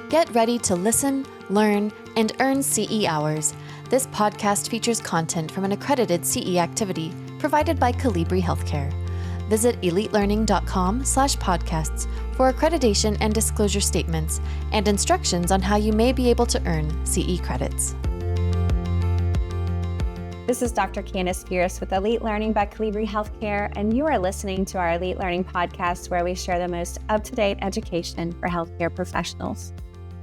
Get ready to listen, learn, and earn CE hours. This podcast features content from an accredited CE activity provided by Calibri Healthcare. Visit elitelearning.com/podcasts for accreditation and disclosure statements and instructions on how you may be able to earn CE credits. This is Dr. Candace Pierce with Elite Learning by Calibri Healthcare, and you are listening to our Elite Learning podcast, where we share the most up-to-date education for healthcare professionals.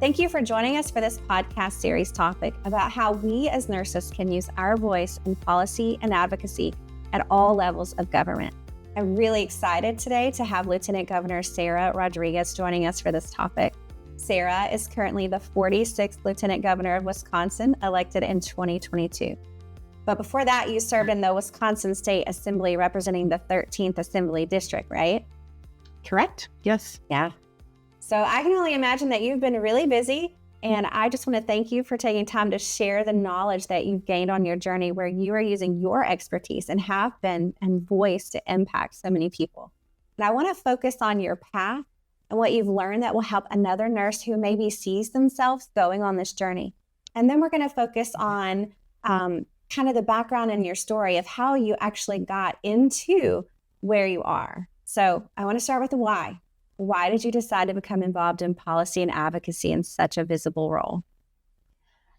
Thank you for joining us for this podcast series topic about how we as nurses can use our voice in policy and advocacy at all levels of government. I'm really excited today to have Lieutenant Governor Sarah Rodriguez joining us for this topic. Sarah is currently the 46th Lieutenant Governor of Wisconsin, elected in 2022. But before that, you served in the Wisconsin State Assembly representing the 13th Assembly District, right? Correct. Yes. Yeah. So I can only imagine that you've been really busy, and I just want to thank you for taking time to share the knowledge that you've gained on your journey, where you are using your expertise and have been and voice to impact so many people. And I want to focus on your path and what you've learned that will help another nurse who maybe sees themselves going on this journey. And then we're going to focus on kind of the background in your story of how you actually got into where you are. So I want to start with the why. Why did you decide to become involved in policy and advocacy in such a visible role?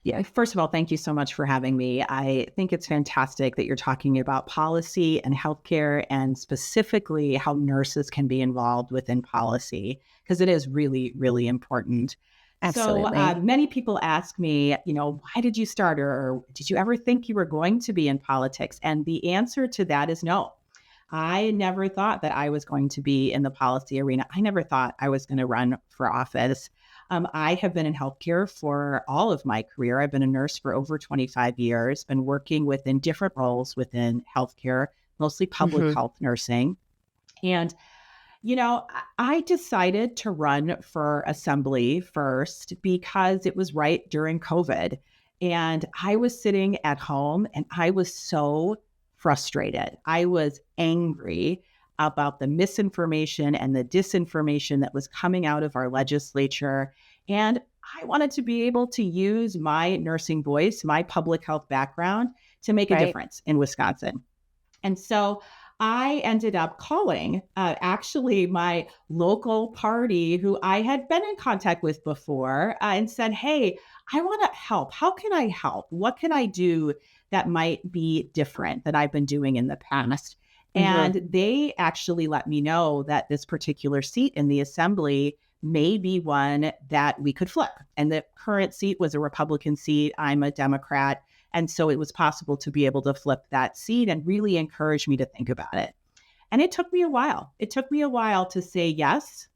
Yeah, first of all, thank you so much for having me. I think it's fantastic that you're talking about policy and healthcare, and specifically how nurses can be involved within policy, because it is really, really important. Absolutely. So many people ask me, why did you start, or did you ever think you were going to be in politics? And the answer to that is no. I never thought that I was going to be in the policy arena. I never thought I was going to run for office. I have been in healthcare for all of my career. I've been a nurse for over 25 years, been working within different roles within healthcare, mostly public health nursing. And, I decided to run for assembly first because it was right during COVID. And I was sitting at home and I was so frustrated. I was angry about the misinformation and the disinformation that was coming out of our legislature. And I wanted to be able to use my nursing voice, my public health background, to make a difference in Wisconsin. And so I ended up calling actually my local party, who I had been in contact with before, and said, hey, I want to help. How can I help? What can I do that might be different than I've been doing in the past? And they actually let me know that this particular seat in the assembly may be one that we could flip. And the current seat was a Republican seat. I'm a Democrat. And so it was possible to be able to flip that seat, and really encourage me to think about it. And it took me a while. It took me a while to say, yes,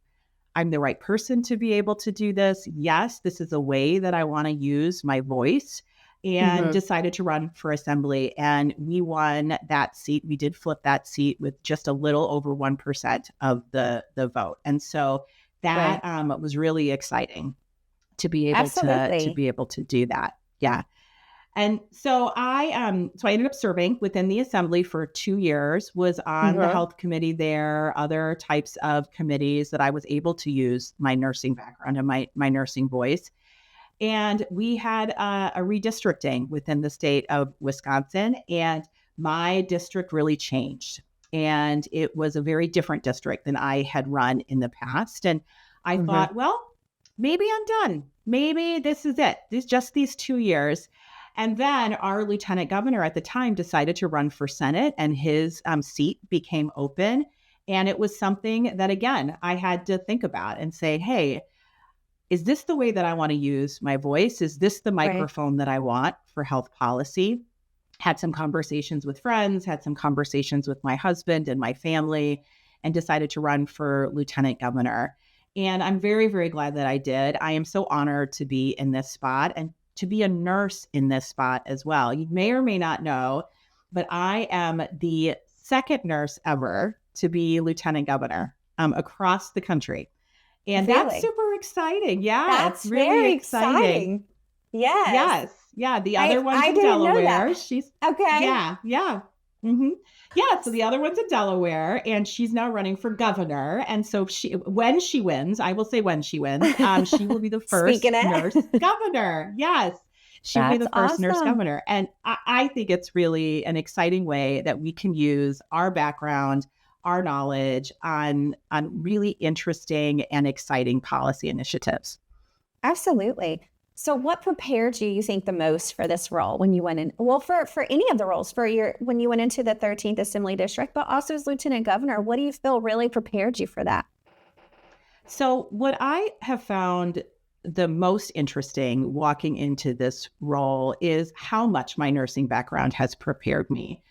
I'm the right person to be able to do this. Yes, this is a way that I want to use my voice, and decided to run for assembly. And we won that seat. We did flip that seat with just a little over 1% of the vote. And so that was really exciting to be able to do that. Yeah. And so I ended up serving within the assembly for 2 years, was on the health committee there, other types of committees that I was able to use my nursing background and my nursing voice. And we had a redistricting within the state of Wisconsin, and my district really changed. And it was a very different district than I had run in the past. And I thought, well, maybe I'm done. Maybe this is it. Just these 2 years. And then our lieutenant governor at the time decided to run for Senate, and his seat became open. And it was something that, again, I had to think about and say, hey, is this the way that I want to use my voice? Is this the microphone that I want for health policy? Had some conversations with friends, had some conversations with my husband and my family, and decided to run for lieutenant governor. And I'm very, very glad that I did. I am so honored to be in this spot and to be a nurse in this spot as well. You may or may not know, but I am the second nurse ever to be lieutenant governor across the country. And that's super exciting. Yeah, that's it's really very exciting. Yes. Yeah. The other one's in Delaware. She's okay. Yeah. hmm Yeah. So the other one's in Delaware, and she's now running for governor. And so when she wins, I will say when she wins, she will be the Speaking first nurse it. governor. Yes, she will be That's the first nurse awesome. governor. And I think it's really an exciting way that we can use our background, our knowledge on really interesting and exciting policy initiatives. Absolutely. So what prepared you, you think, the most for this role when you went in? Well, for any of the roles for your when you went into the 13th Assembly District, but also as Lieutenant Governor, what do you feel really prepared you for that? So, what I have found the most interesting walking into this role is how much my nursing background has prepared me.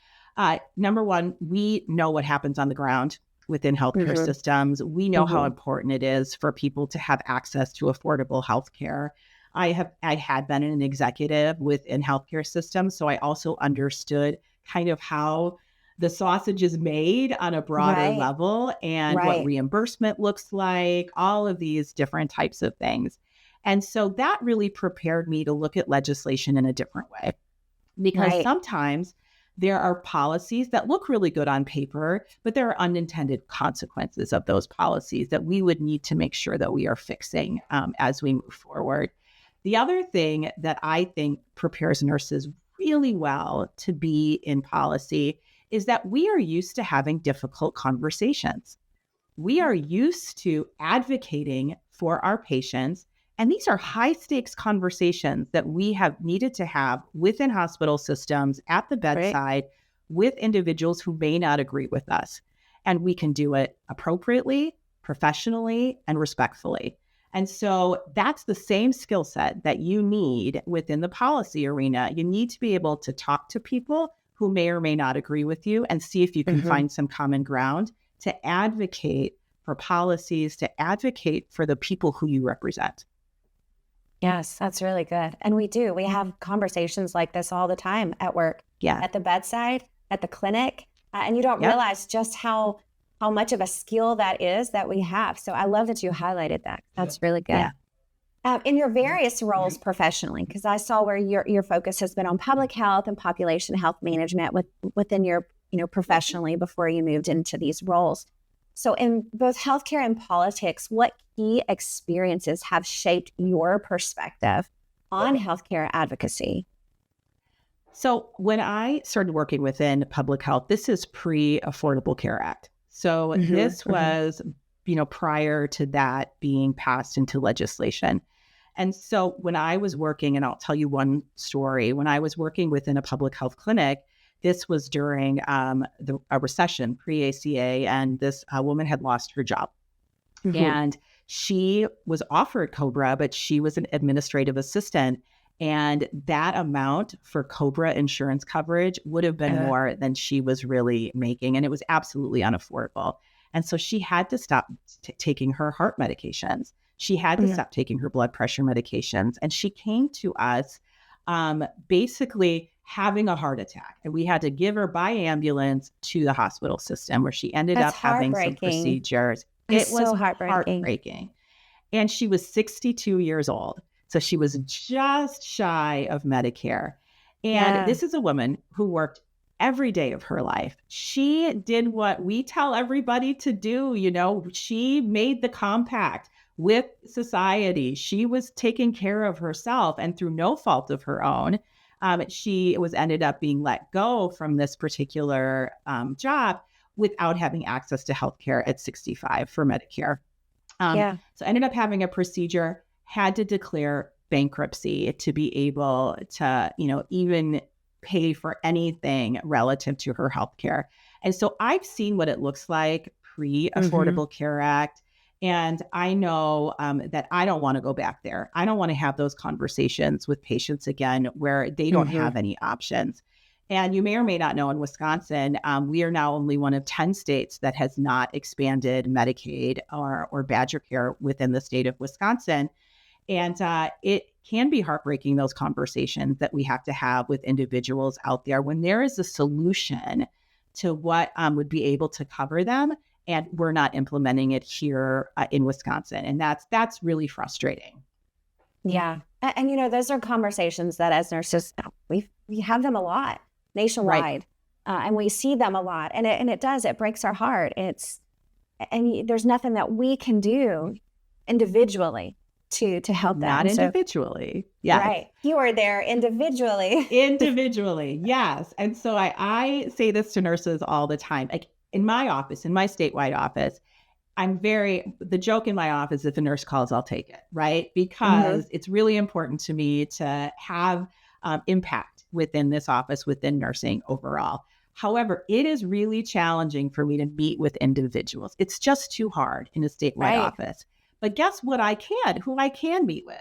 Number one, we know what happens on the ground within healthcare Hmm. systems. We know how Hmm. important it is for people to have access to affordable healthcare. I had been an executive within healthcare systems, so I also understood kind of how the sausage is made on a broader Right. level and what Right. reimbursement looks like, all of these different types of things. And so that really prepared me to look at legislation in a different way because Right. sometimes there are policies that look really good on paper, but there are unintended consequences of those policies that we would need to make sure that we are fixing as we move forward. The other thing that I think prepares nurses really well to be in policy is that we are used to having difficult conversations. We are used to advocating for our patients. And these are high stakes conversations that we have needed to have within hospital systems at the Right. bedside with individuals who may not agree with us. And we can do it appropriately, professionally, and respectfully. And so that's the same skill set that you need within the policy arena. You need to be able to talk to people who may or may not agree with you and see if you can Hmm. find some common ground to advocate for policies, to advocate for the people who you represent. Yes, that's really good. And we do. We have conversations like this all the time at work, Yeah. at the bedside, at the clinic, and you don't Yep. realize just how much of a skill that is that we have. So I love that you highlighted that. That's really good. Yeah. In your various roles professionally, because I saw where your focus has been on public health and population health management within your professionally before you moved into these roles. So in both healthcare and politics, what key experiences have shaped your perspective on healthcare advocacy? So when I started working within public health, this is pre-Affordable Care Act. So Hmm. this Hmm. was, prior to that being passed into legislation. And so when I was working, and I'll tell you one story, when I was working within a public health clinic, this was during a recession, pre-ACA, and this woman had lost her job. Hmm. And she was offered COBRA, but she was an administrative assistant. And that amount for COBRA insurance coverage would have been Uh, more than she was really making. And it was absolutely unaffordable. And so she had to stop taking her heart medications. She had to yeah. stop taking her blood pressure medications. And she came to us basically having a heart attack. And we had to give her by ambulance to the hospital system where she ended That's up having some heartbreaking. procedures. It's It was so heartbreaking. heartbreaking. And she was 62 years old. So she was just shy of Medicare. And Yeah, this is a woman who worked every day of her life. She did what we tell everybody to do. She made the compact with society. She was taking care of herself, and through no fault of her own, she was ended up being let go from this particular job without having access to healthcare at 65 for Medicare. yeah. So ended up having a procedure, had to declare bankruptcy to be able to, even pay for anything relative to her healthcare. And so I've seen what it looks like Hmm. pre-Affordable Care Act. And I know that I don't want to go back there. I don't want to have those conversations with patients again where they don't Hmm. have any options. And you may or may not know in Wisconsin, we are now only one of 10 states that has not expanded Medicaid or Badger Care within the state of Wisconsin. And it can be heartbreaking, those conversations that we have to have with individuals out there when there is a solution to what would be able to cover them. And we're not implementing it here in Wisconsin. And that's really frustrating. Yeah. And those are conversations that as nurses, we have them a lot Right. nationwide. and we see them a lot, and it breaks our heart. There's nothing that we can do individually to help them. Not individually. Yes. Right. You are there individually. Individually. Yes. And so I say this to nurses all the time. Like in my office, in my statewide office, the joke in my office, if a nurse calls, I'll take it, right? Because it's really important to me to have impact within this office, within nursing overall. However, it is really challenging for me to meet with individuals. It's just too hard in a statewide office. But guess what who I can meet with?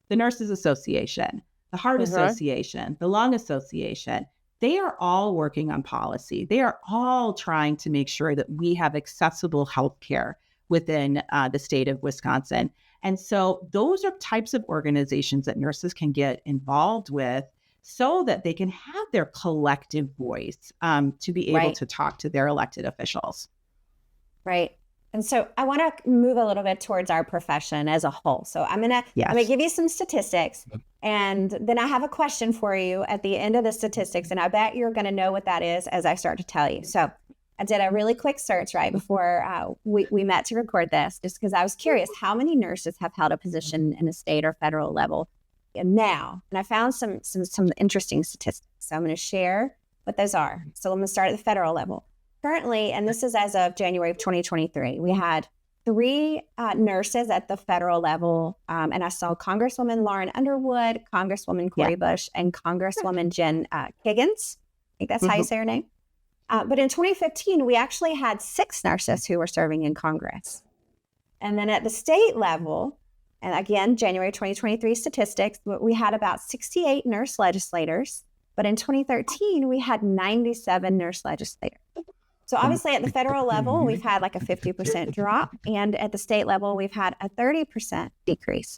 The Nurses Association, the Heart Association, the Lung Association. They are all working on policy. They are all trying to make sure that we have accessible healthcare within the state of Wisconsin. And so those are types of organizations that nurses can get involved with so that they can have their collective voice to be able to talk to their elected officials. Right. And so I want to move a little bit towards our profession as a whole. So I'm going to give you some statistics, and then I have a question for you at the end of the statistics, and I bet you're going to know what that is as I start to tell you. So I did a really quick search right before we met to record this, just because I was curious how many nurses have held a position in a state or federal level now. And I found some interesting statistics. So I'm going to share what those are. So I'm going to start at the federal level. Currently, and this is as of January of 2023, we had 3 nurses at the federal level. And I saw Congresswoman Lauren Underwood, Congresswoman Cori Bush, and Congresswoman Jen Higgins. I think that's how you say her name. But in 2015, we actually had 6 nurses who were serving in Congress. And then at the state level, and again, January 2023 statistics, we had about 68 nurse legislators. But in 2013, we had 97 nurse legislators. So obviously at the federal level, we've had like a 50% drop. And at the state level, we've had a 30% decrease.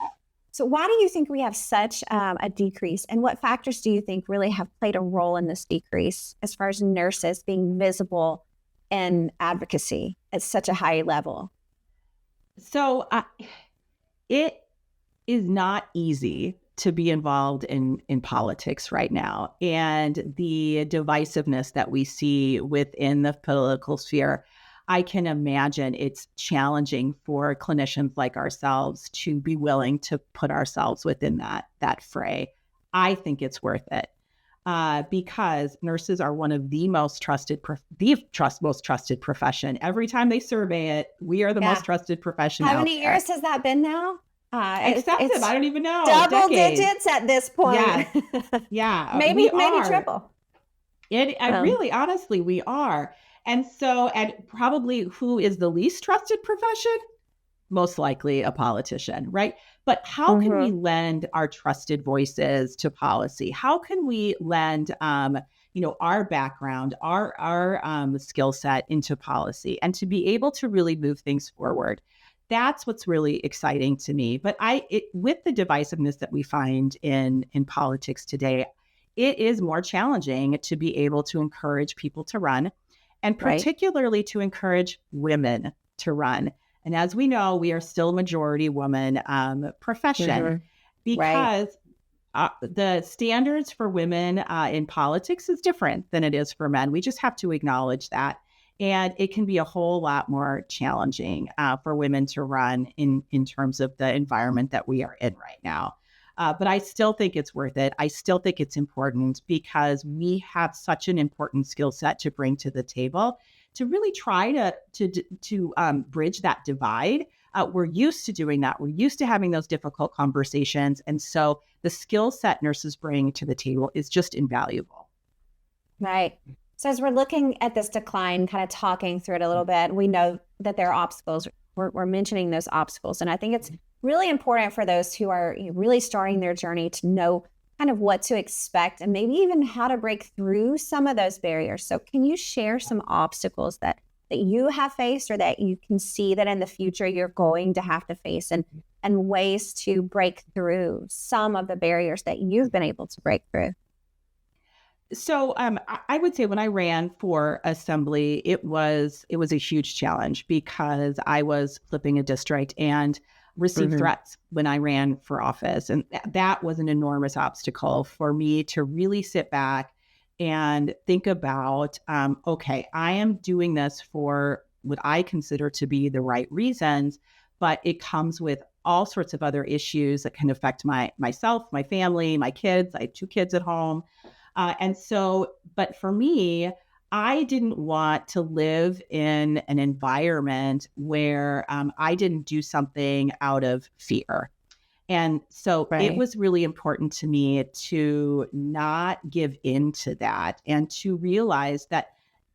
So why do you think we have such a decrease? And what factors do you think really have played a role in this decrease as far as nurses being visible in advocacy at such a high level? So it is not easy to be involved in politics right now. And the divisiveness that we see within the political sphere, I can imagine it's challenging for clinicians like ourselves to be willing to put ourselves within that fray. I think it's worth it because nurses are one of the most trusted profession. Every time they survey it, we are the most trusted profession. How many years has that been now? Excessive. I don't even know. Double digits at this point. Yeah. maybe triple. Really, honestly, we are. And so, and probably who is the least trusted profession? Most likely a politician, right? But how can we lend our trusted voices to policy? How can we lend, our background, our skill set into policy, and to be able to really move things forward? That's what's really exciting to me. But with the divisiveness that we find in politics today, it is more challenging to be able to encourage people to run, and particularly to encourage women to run. And as we know, we are still a majority woman profession because the standards for women in politics is different than it is for men. We just have to acknowledge that. And it can be a whole lot more challenging for women to run in terms of the environment that we are in right now. But I still think it's worth it. I still think it's important because we have such an important skill set to bring to the table to really try to bridge that divide. We're used to doing that. We're used to having those difficult conversations. And so the skill set nurses bring to the table is just invaluable. Right. So as we're looking at this decline, kind of talking through it a little bit, we know that there are obstacles. We're mentioning those obstacles. And I think it's really important for those who are really starting their journey to know kind of what to expect and maybe even how to break through some of those barriers. So can you share some obstacles that you have faced or that you can see that in the future you're going to have to face and ways to break through some of the barriers that you've been able to break through? So I would say when I ran for assembly, it was a huge challenge because I was flipping a district and received threats when I ran for office. And that was an enormous obstacle for me to really sit back and think about, okay, I am doing this for what I consider to be the right reasons, but it comes with all sorts of other issues that can affect myself, my family, my kids. I have 2 kids at home. But for me, I didn't want to live in an environment where I didn't do something out of fear. And so it was really important to me to not give in to that and to realize that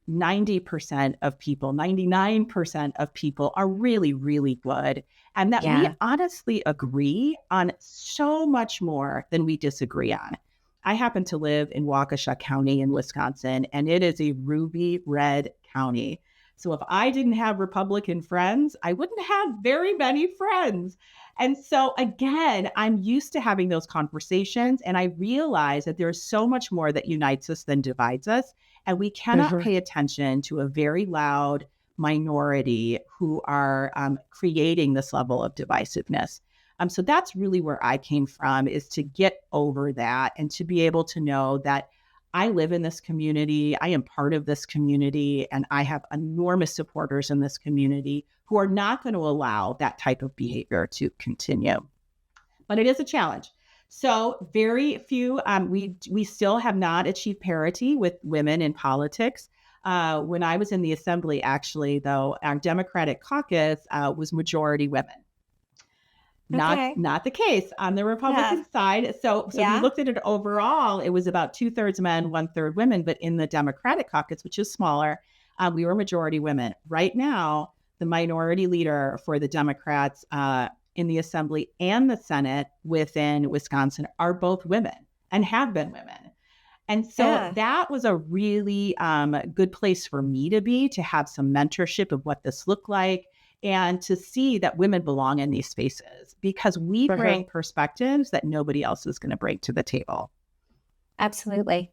90% of people, 99% of people are really, really good. And that we honestly agree on so much more than we disagree on. I happen to live in Waukesha County in Wisconsin, and it is a ruby red county. So if I didn't have Republican friends, I wouldn't have very many friends. And so again, I'm used to having those conversations, and I realize that there's so much more that unites us than divides us. And we cannot pay attention to a very loud minority who are creating this level of divisiveness. So that's really where I came from, is to get over that and to be able to know that I live in this community, I am part of this community, and I have enormous supporters in this community who are not going to allow that type of behavior to continue. But it is a challenge. So very few, we still have not achieved parity with women in politics. When I was in the assembly, actually, though, our Democratic caucus was majority women. Not the case on the Republican side. So we looked at it overall, it was about 2/3 men, 1/3 women. But in the Democratic caucus, which is smaller, we were majority women. Right now, the minority leader for the Democrats in the Assembly and the Senate within Wisconsin are both women and have been women. And so that was a really good place for me to be, to have some mentorship of what this looked like, and to see that women belong in these spaces because we bring perspectives that nobody else is going to bring to the table. Absolutely.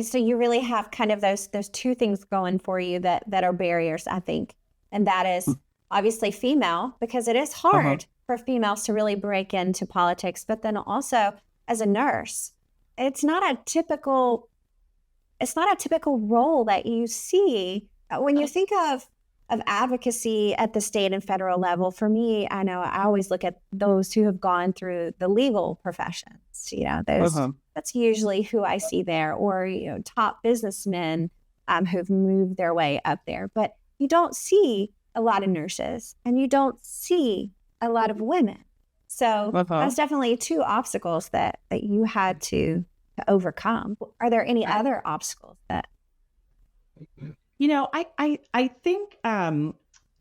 So you really have kind of those 2 things going for you that are barriers, I think. And that is obviously female, because it is hard for females to really break into politics. But then also as a nurse, it's not a typical role that you see when you think of advocacy at the state and federal level. For me, I know I always look at those who have gone through the legal professions. That's usually who I see there, or top businessmen who've moved their way up there. But you don't see a lot of nurses, and you don't see a lot of women. So that's definitely 2 obstacles that you had to overcome. Are there any other obstacles that? I think,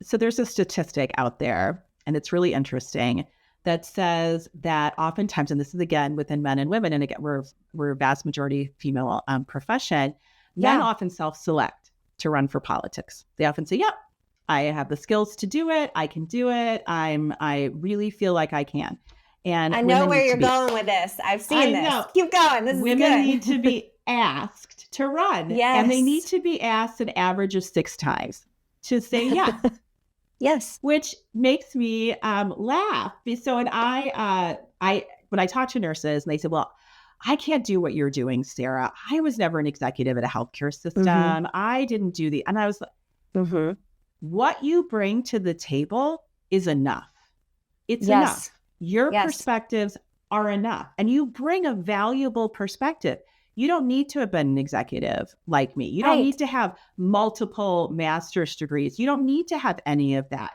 so there's a statistic out there, and it's really interesting, that says that oftentimes, and this is again within men and women, and again, we're a vast majority female profession, men often self-select to run for politics. They often say, yep, I have the skills to do it. I can do it. I really feel like I can. And I know where you're going with this. I've seen this. Know. Keep going. This is good. Women need to be asked to run. Yes. And they need to be asked an average of 6 times to say yes. Yes. Which makes me laugh. So, and when I talk to nurses and they say, well, I can't do what you're doing, Sarah. I was never an executive at a healthcare system. I didn't do and I was like, what you bring to the table is enough. It's enough. Your perspectives are enough. And you bring a valuable perspective. You don't need to have been an executive like me. You don't need to have multiple master's degrees. You don't need to have any of that.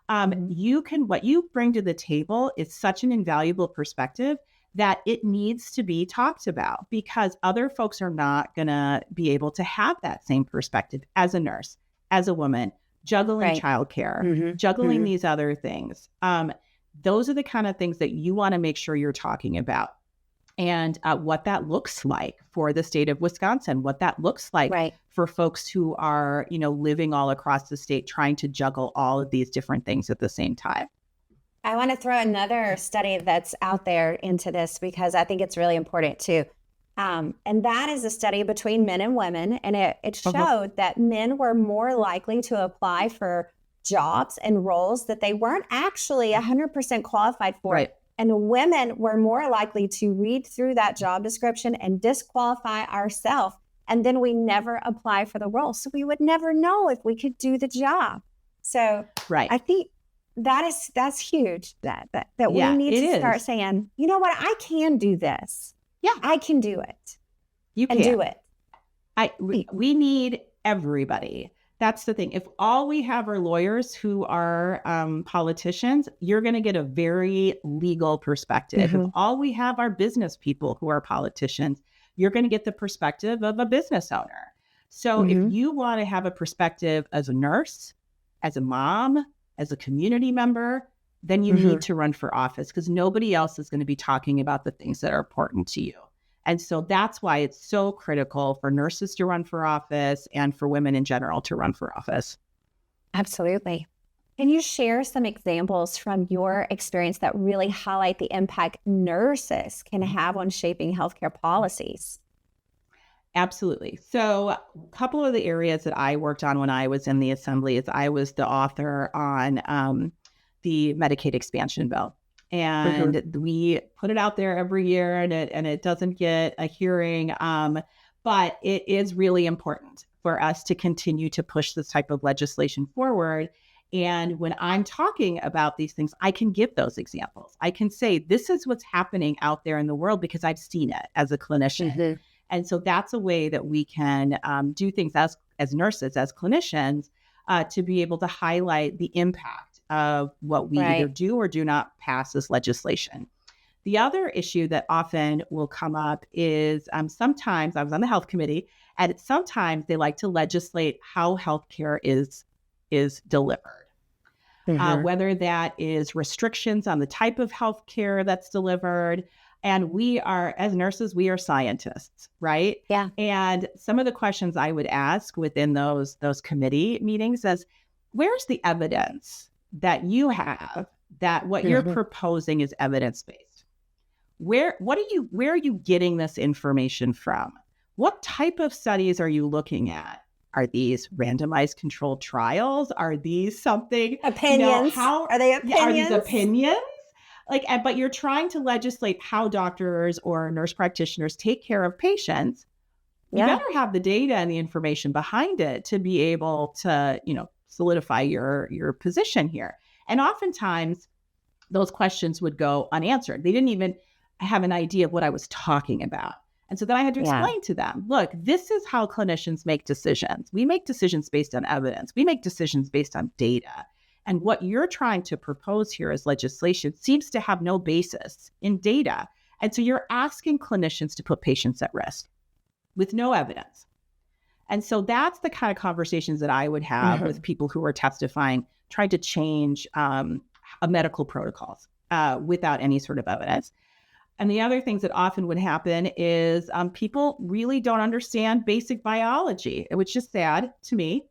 What you bring to the table is such an invaluable perspective that it needs to be talked about, because other folks are not going to be able to have that same perspective as a nurse, as a woman, juggling childcare, juggling these other things. Those are the kind of things that you want to make sure you're talking about. And what that looks like for the state of Wisconsin, what that looks like for folks who are, living all across the state, trying to juggle all of these different things at the same time. I want to throw another study that's out there into this, because I think it's really important too. And that is a study between men and women. And it showed that men were more likely to apply for jobs and roles that they weren't actually 100% qualified for. Right. And women were more likely to read through that job description and disqualify ourselves and then we never apply for the role. So we would never know if we could do the job. So Right. I think that's huge, that we Yeah, need it to start is. saying, you know what, I can do this. Yeah. I can do it. You And can. do it. We need everybody. That's the thing. If all we have are lawyers who are politicians, you're going to get a very legal perspective. If all we have are business people who are politicians, you're going to get the perspective of a business owner. So if you want to have a perspective as a nurse, as a mom, as a community member, then you need to run for office, because nobody else is going to be talking about the things that are important to you. And so that's why it's so critical for nurses to run for office and for women in general to run for office. Absolutely. Can you share some examples from your experience that really highlight the impact nurses can have on shaping healthcare policies? Absolutely. So a couple of the areas that I worked on when I was in the assembly is I was the author on the Medicaid expansion bill. And we put it out there every year, and it doesn't get a hearing. But it is really important for us to continue to push this type of legislation forward. And when I'm talking about these things, I can give those examples. I can say, this is what's happening out there in the world because I've seen it as a clinician. And so that's a way that we can do things as nurses, as clinicians, to be able to highlight the impact of what we either do or do not pass as legislation. The other issue that often will come up is sometimes I was on the health committee, and sometimes they like to legislate how healthcare is delivered, whether that is restrictions on the type of healthcare that's delivered. And we are, as nurses, we are scientists, right? Yeah. And some of the questions I would ask within those committee meetings is, where's the evidence that you have that what you're proposing is evidence-based? Where are you getting this information from? What type of studies are you looking at? Are these randomized controlled trials? Are these something opinions? Are they opinions? Are these opinions? But you're trying to legislate how doctors or nurse practitioners take care of patients. You better have the data and the information behind it to be able to, solidify your position here. And oftentimes those questions would go unanswered. They didn't even have an idea of what I was talking about. And so then I had to explain to them, look, this is how clinicians make decisions. We make decisions based on evidence. We make decisions based on data. And what you're trying to propose here as legislation seems to have no basis in data. And so you're asking clinicians to put patients at risk with no evidence. And so that's the kind of conversations that I would have with people who are testifying, trying to change medical protocols without any sort of evidence. And the other things that often would happen is people really don't understand basic biology, which is sad to me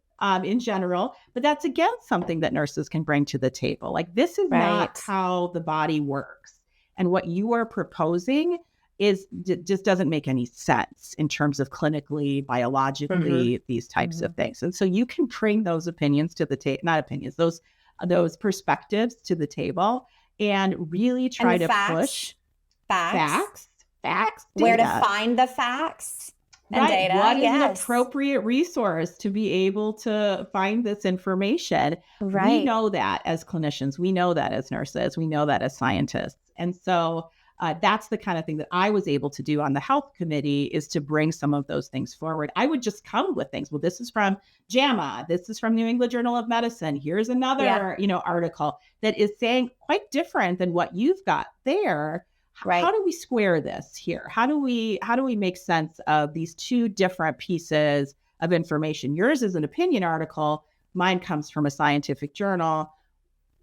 in general. But that's, again, something that nurses can bring to the table. Like, this is not how the body works. And what you are proposing just doesn't make any sense in terms of clinically, biologically, these types of things. And so you can bring those opinions to the table, not opinions, those perspectives to the table, and really try to push facts, data. Where to find the facts and data. What is an appropriate resource to be able to find this information? We know that as clinicians, we know that as nurses, we know that as scientists. And so that's the kind of thing that I was able to do on the health committee, is to bring some of those things forward. I would just come with things. Well, this is from JAMA. This is from New England Journal of Medicine. Here's another, article that is saying quite different than what you've got there. How do we square this here? How do we make sense of these two different pieces of information? Yours is an opinion article. Mine comes from a scientific journal.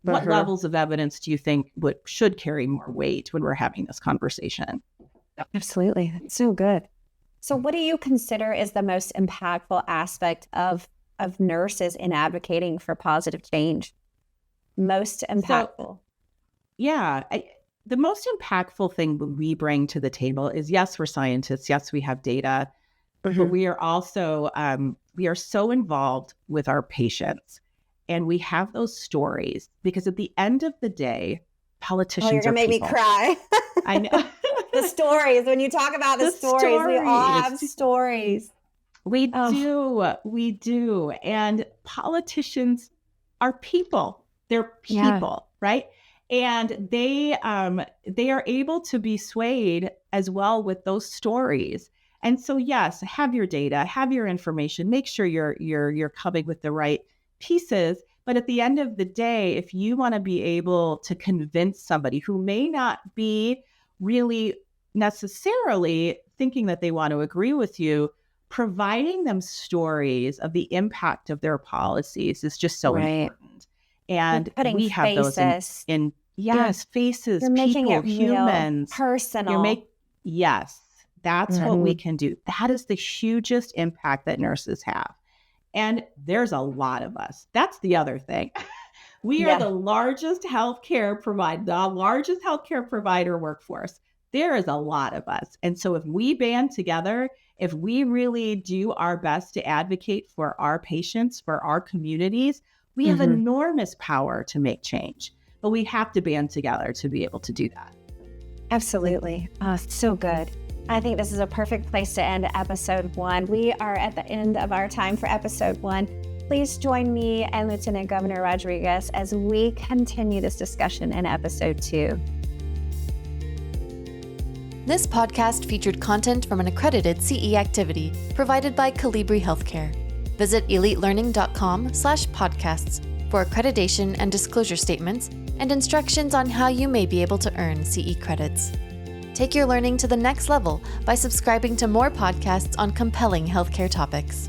What levels of evidence do you think should carry more weight when we're having this conversation? Absolutely. That's so good. So what do you consider is the most impactful aspect of nurses in advocating for positive change? Most impactful? The most impactful thing we bring to the table is, yes, we're scientists. Yes, we have data, but we are also, we are so involved with our patients. And we have those stories, because at the end of the day, politicians are people. You're going to make me cry. I know. The stories, when you talk about the stories, we all have stories. We do. And politicians are people. They're people, right? And they are able to be swayed as well with those stories. And so, yes, have your data, have your information, make sure you're coming with the right pieces. But at the end of the day, if you want to be able to convince somebody who may not be really necessarily thinking that they want to agree with you, providing them stories of the impact of their policies is just so important. And we have faces. Those in faces, you're making people, it real, humans, personal. Yes, that's what we can do. That is the hugest impact that nurses have. And there's a lot of us. That's the other thing. We are the largest healthcare provider workforce. There is a lot of us. And so if we band together, if we really do our best to advocate for our patients, for our communities, we have enormous power to make change. But we have to band together to be able to do that. Absolutely. Oh, so good. I think this is a perfect place to end episode 1. We are at the end of our time for episode 1. Please join me and Lieutenant Governor Rodriguez as we continue this discussion in episode 2. This podcast featured content from an accredited CE activity provided by Calibri Healthcare. Visit elitelearning.com/podcasts for accreditation and disclosure statements and instructions on how you may be able to earn CE credits. Take your learning to the next level by subscribing to more podcasts on compelling healthcare topics.